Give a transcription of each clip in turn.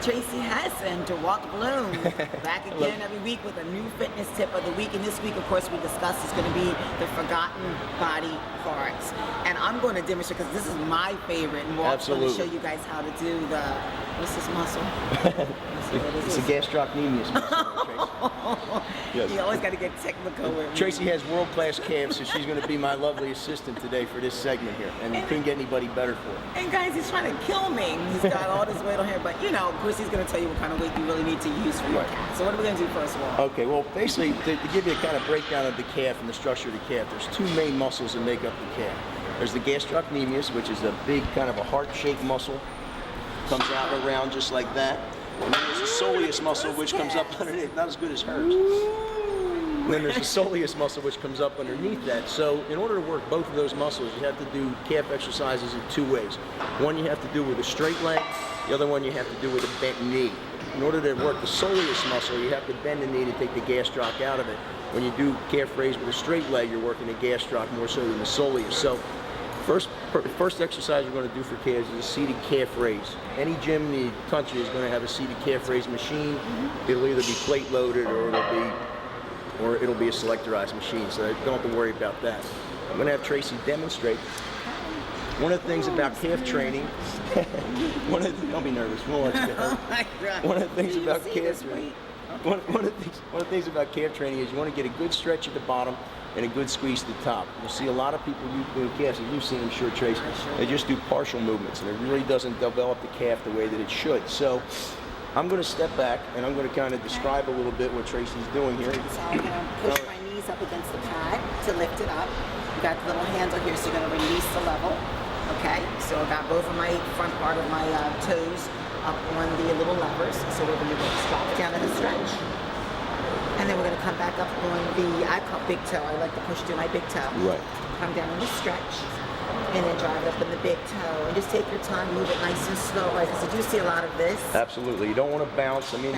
Tracy Hess and to Walt back again every week with a new fitness tip of the week. And this week, of course, we discussed is going to be the forgotten body parts. And I'm going to demonstrate because this is my favorite. And Walt's going to show you guys how to do the, what's this muscle? It's a gastrocnemius muscle. Yes. You always got to get technical with me. Tracy has world-class calves, so she's going to be my lovely assistant today for this segment here. And you couldn't get anybody better for it. And guys, he's trying to kill me. He's got all this weight on here, but you know, of course, he's going to tell you what kind of weight you really need to use for your calf. So what are we going to do first of all? Okay, well, basically, to give you a kind of breakdown of the calf and the structure of the calf, there's two main muscles that make up the calf. There's the gastrocnemius, which is a big kind of a heart-shaped muscle. Comes out around just like that. And then there's the soleus muscle, which comes up underneath. Not as good as hers. And then there's the soleus muscle, which comes up underneath that. So in order to work both of those muscles, you have to do calf exercises in two ways. One you have to do with a straight leg. The other one you have to do with a bent knee. In order to work the soleus muscle, you have to bend the knee to take the gastroc out of it. When you do calf raise with a straight leg, you're working the gastroc more so than the soleus. So first exercise we're going to do for calves is a seated calf raise. Any gym in the country is going to have a seated calf raise machine. It'll either be plate loaded or it'll be a selectorized machine, so don't have to worry about that. I'm going to have Tracy demonstrate. One of the things about calf training, don't be nervous, we won't let you get hurt. One of the things about calf training, one of the things about calf training is you want to get a good stretch at the bottom and a good squeeze at the top. You'll see a lot of people doing calves, and you've seen them, sure, Tracy, they just do partial movements, and it really doesn't develop the calf the way that it should. So I'm going to step back, and I'm going to kind of describe a little bit what Tracy's doing here. So I'm going to push my knees up against the pad to lift it up. You got the little handle here, so you're going to release the level. Okay, so I got both of my front part of my toes up on the little levers. So we're going to drop it down in a stretch. And then we're going to come back up on the, I call big toe. I like to push through my big toe. Right. Come down in the stretch. And then drive it up in the big toe. And just take your time, move it nice and slow, right? Because I do see a lot of this. Absolutely. You don't want to bounce. I mean,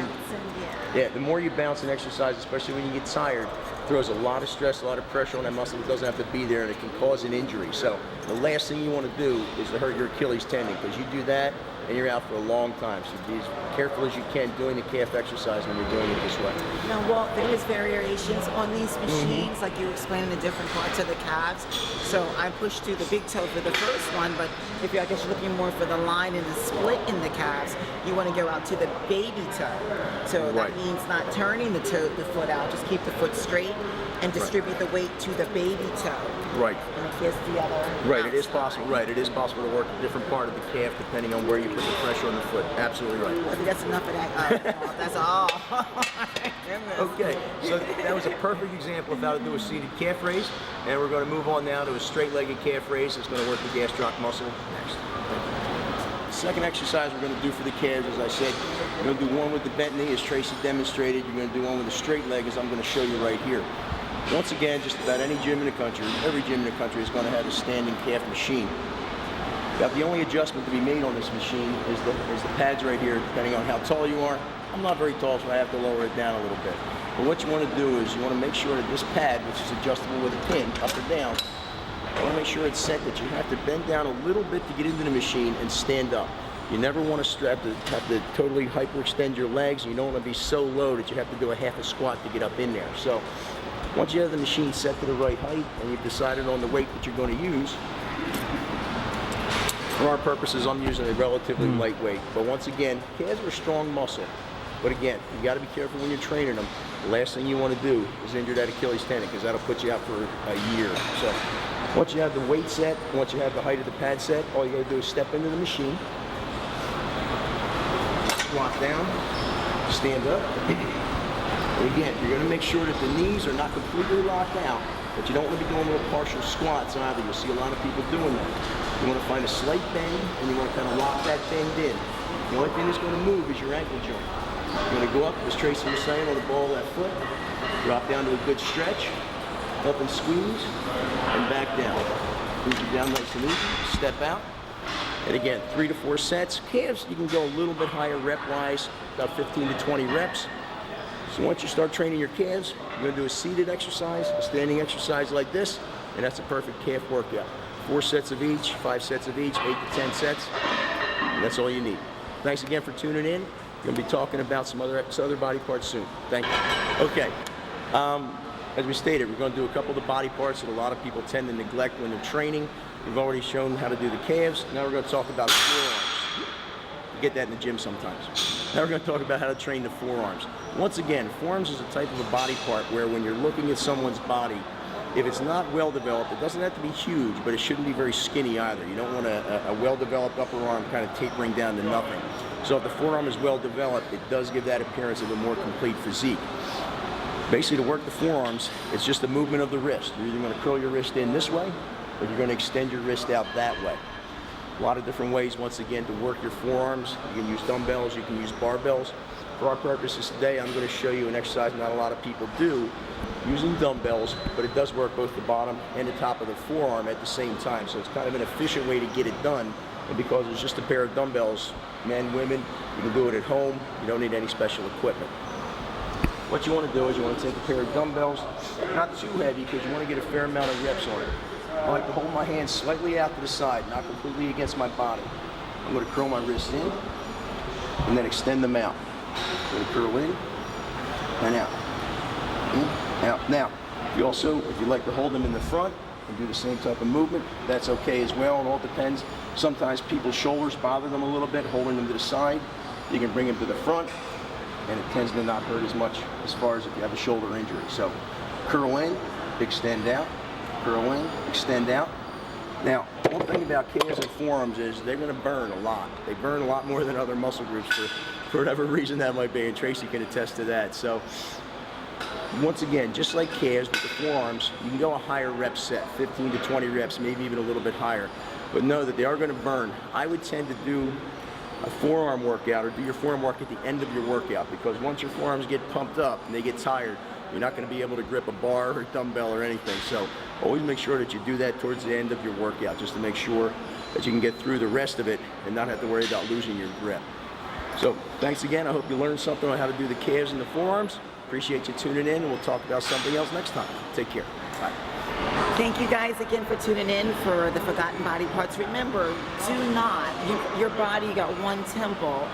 yeah, the more you bounce in exercise, especially when you get tired, throws a lot of stress, a lot of pressure on that muscle that doesn't have to be there, and it can cause an injury. So the last thing you want to do is to hurt your Achilles tendon, because you do that and you're out for a long time. So be as careful as you can doing the calf exercise when you're doing it this way. Now, Walt, there is variations on these machines, like you explained the different parts of the calves. So I pushed through the big toe for the first one, but if you're, I guess you're looking more for the line and the split in the calves, you want to go out to the baby toe. So that means not turning the foot out, just keep the foot straight and distribute the weight to the baby toe. Right. And here's the other. Right, it is possible. Right, it is possible to work a different part of the calf depending on where you put the pressure on the foot. Absolutely right. I think that's enough of that. That's all. Okay, so that was a perfect example of how to do a seated calf raise, and we're going to move on now to a straight-legged calf raise. It's going to work the gastroc muscle next. The second exercise we're going to do for the calves, as I said, we're going to do one with the bent knee, as Tracy demonstrated. You're going to do one with a straight leg, as I'm going to show you right here. Once again, just about any gym in the country, every gym in the country is going to have a standing calf machine. Now, the only adjustment to be made on this machine is the pads right here, depending on how tall you are. I'm not very tall, so I have to lower it down a little bit. But what you want to do is you want to make sure that this pad, which is adjustable with a pin, up or down, you want to make sure it's set that you have to bend down a little bit to get into the machine and stand up. You never want to have to totally hyperextend your legs, and you don't want to be so low that you have to do a half a squat to get up in there. So once you have the machine set to the right height and you've decided on the weight that you're going to use, for our purposes, I'm using a relatively lightweight. But once again, calves are strong muscle. But again, you got to be careful when you're training them. The last thing you want to do is injure that Achilles tendon, because that'll put you out for a year. So once you have the weight set, once you have the height of the pad set, all you got to do is step into the machine, squat down, stand up. And again, you're going to make sure that the knees are not completely locked out, but you don't want to be doing little partial squats either. You'll see a lot of people doing that. You want to find a slight bend, and you want to kind of lock that bend in. The only thing that's going to move is your ankle joint. You're going to go up, as Tracy was saying, on the ball of that foot, drop down to a good stretch, up and squeeze, and back down. Move you down nice and easy, step out. And again, 3 to 4 sets. Calves, you can go a little bit higher rep-wise, about 15 to 20 reps. So once you start training your calves, you're going to do a seated exercise, a standing exercise like this, and that's a perfect calf workout. 4 sets of each, 5 sets of each, 8 to 10 sets, and that's all you need. Thanks again for tuning in. We're going to be talking about some other body parts soon. Thank you. Okay. As we stated, we're going to do a couple of the body parts that a lot of people tend to neglect when they're training. We've already shown how to do the calves. Now we're going to talk about the forearms. You get that in the gym sometimes. Now we're going to talk about how to train the forearms. Once again, forearms is a type of a body part where when you're looking at someone's body, if it's not well developed, it doesn't have to be huge, but it shouldn't be very skinny either. You don't want a well developed upper arm kind of tapering down to nothing. So if the forearm is well developed, it does give that appearance of a more complete physique. Basically, to work the forearms, it's just the movement of the wrist. You're either going to curl your wrist in this way, or you're going to extend your wrist out that way. A lot of different ways, once again, to work your forearms. You can use dumbbells, you can use barbells. For our purposes today, I'm going to show you an exercise not a lot of people do, using dumbbells, but it does work both the bottom and the top of the forearm at the same time. So it's kind of an efficient way to get it done. And because it's just a pair of dumbbells, men, women, you can do it at home. You don't need any special equipment. What you want to do is you want to take a pair of dumbbells, not too heavy because you want to get a fair amount of reps on it. I like to hold my hands slightly out to the side, not completely against my body. I'm going to curl my wrists in and then extend them out. I'm going to curl in and out. In, out. Now, if you like to hold them in the front and do the same type of movement, that's okay as well. It all depends. Sometimes people's shoulders bother them a little bit, holding them to the side. You can bring them to the front, and it tends to not hurt as much as far as if you have a shoulder injury. So curl in, extend out, curl in, extend out. Now, one thing about calves and forearms is they're going to burn a lot. They burn a lot more than other muscle groups for whatever reason that might be, and Tracy can attest to that. So once again, just like calves with the forearms, you can go a higher rep set, 15 to 20 reps, maybe even a little bit higher. But know that they are going to burn. I would tend to do a forearm workout or do your forearm work at the end of your workout, because once your forearms get pumped up and they get tired, you're not going to be able to grip a bar or a dumbbell or anything. So always make sure that you do that towards the end of your workout, just to make sure that you can get through the rest of it and not have to worry about losing your grip. So thanks again. I hope you learned something on how to do the calves and the forearms. Appreciate you tuning in, and we'll talk about something else next time. Take care. Bye. Thank you guys again for tuning in for the Forgotten Body Parts. Remember, do not, your body got one temple.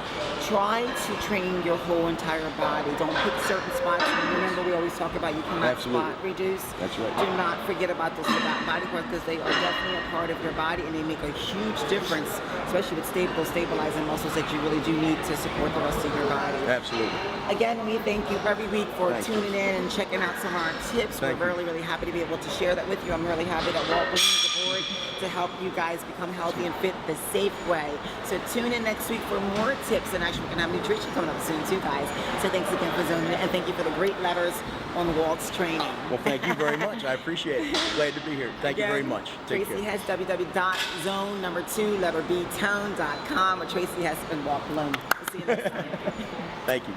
Try to train your whole entire body. Don't pick certain spots. Remember, we always talk about you cannot spot reduce. That's right. Do not forget about those Forgotten Body Parts, because they are definitely a part of your body, and they make a huge difference, especially with those stabilizing muscles that you really do need to support the rest of your body. Absolutely. Again, we thank you every week for tuning in and checking out some of our tips. We're really, really happy to be able to share that with you. I'm really happy that Walt was on the board to help you guys become healthy and fit the safe way. So tune in next week for more tips, and actually we're going to have nutrition coming up soon too, guys. So thanks again for zoning in, and thank you for the great letters on Walt's training. Well, thank you very much. I appreciate it. Glad to be here. Thank you very much. Take Tracy care. Hess, www.zoned2BToned.com, or Tracy Hess and Walt Malone. We'll see you next time. Thank you.